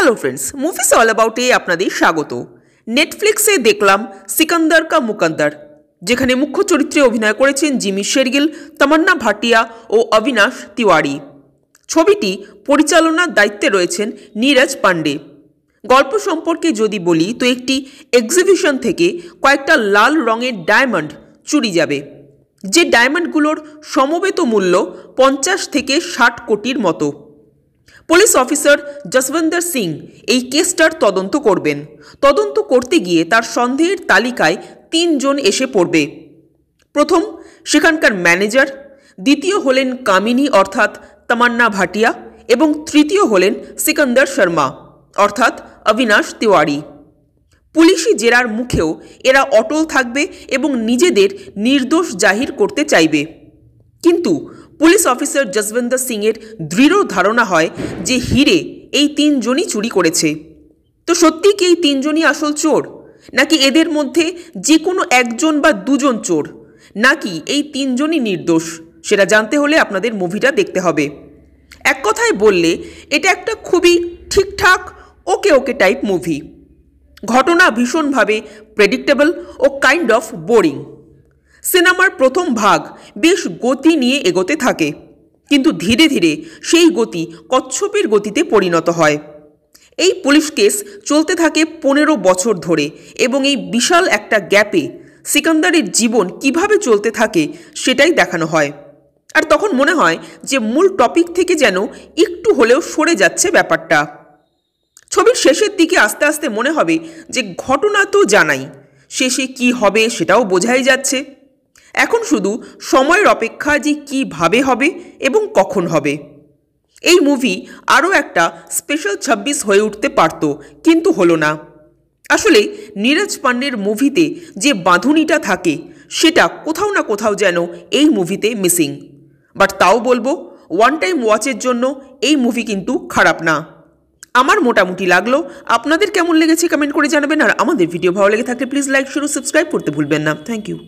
Hello friends, movies all about a আপনাদের স্বাগত। নেটফ্লিক্সে দেখলাম সিকান্দার কা মুকাদ্দার, যেখানে মুখ্য চরিত্রে অভিনয় করেছেন জিমি শেরগিল, তামান্না ভাটিয়া ও অবিনাশ তিওয়ারি। ছবিটি পরিচালনার দায়িত্বে রয়েছেন নীরজ পান্ডে। গল্প সম্পর্কে যদি বলি তো একটি এক্সিবিশন থেকে কয়েকটা লাল রঙের ডায়মন্ড চুরি যাবে, যে ডায়মন্ডগুলোর সমবেত মূল্য 50 থেকে 60 কোটির মতো। পুলিশ অফিসার জসবন্দর সিং এই কেসটার তদন্ত করবেন। তদন্ত করতে গিয়ে তার সন্দেহের তালিকায় 3 জন এসে পড়বে। প্রথম সেখানকার ম্যানেজার, দ্বিতীয় হলেন কামিনী অর্থাৎ তামান্না ভাটিয়া এবং তৃতীয় হলেন সিকান্দার শর্মা অর্থাৎ অবিনাশ তিওয়ারি। পুলিশি জেরার মুখেও এরা অটল থাকবে এবং নিজেদের নির্দোষ জাহির করতে চাইবে। কিন্তু পুলিশ অফিসার জসবন্দর সিংয়ের দৃঢ় ধারণা হয় যে হিরে এই 3 জনই চুরি করেছে। তো সত্যি কি এই 3 জনই আসল চোর, নাকি এদের মধ্যে যে কোনো একজন বা দুজন চোর, নাকি এই 3 জনই নির্দোষ, সেটা জানতে হলে আপনাদের মুভিটা দেখতে হবে। এক কথায় বললে এটা একটা খুবই ঠিকঠাক ওকে টাইপ মুভি। ঘটনা ভীষণভাবে প্রেডিক্টেবল ও কাইন্ড অফ বোরিং। সিনেমার প্রথম ভাগ বেশ গতি নিয়ে এগোতে থাকে, কিন্তু ধীরে ধীরে সেই গতি কচ্ছপের গতিতে পরিণত হয়। এই পুলিশ কেস চলতে থাকে 15 বছর ধরে এবং এই বিশাল একটা গ্যাপে সিকান্দারের জীবন কিভাবে চলতে থাকে সেটাই দেখানো হয়। আর তখন মনে হয় যে মূল টপিক থেকে যেন একটু হলেও সরে যাচ্ছে ব্যাপারটা। ছবির শেষের দিকে আস্তে আস্তে মনে হবে যে ঘটনা তো জানাই, শেষে কি হবে সেটাও বোঝাই যাচ্ছে। এখন শুধু সময়ের অপেক্ষা যে কীভাবে হবে এবং কখন হবে। এই মুভি আরও একটা স্পেশাল 26 হয়ে উঠতে পারত, কিন্তু হলো না। আসলে নীরজ পান্ডের মুভিতে যে বাঁধুনিটা থাকে সেটা কোথাও না কোথাও যেন এই মুভিতে মিসিং। বাট তাও বলবো, ওয়ান টাইম ওয়াচের জন্য এই মুভি কিন্তু খারাপ না। আমার মোটামুটি লাগলো। আপনাদের কেমন লেগেছে কমেন্ট করে জানাবেন। আর আমাদের ভিডিও ভালো লেগে থাকলে প্লিজ লাইক, শেয়ার ও সাবস্ক্রাইব করতে ভুলবেন না। Thank you.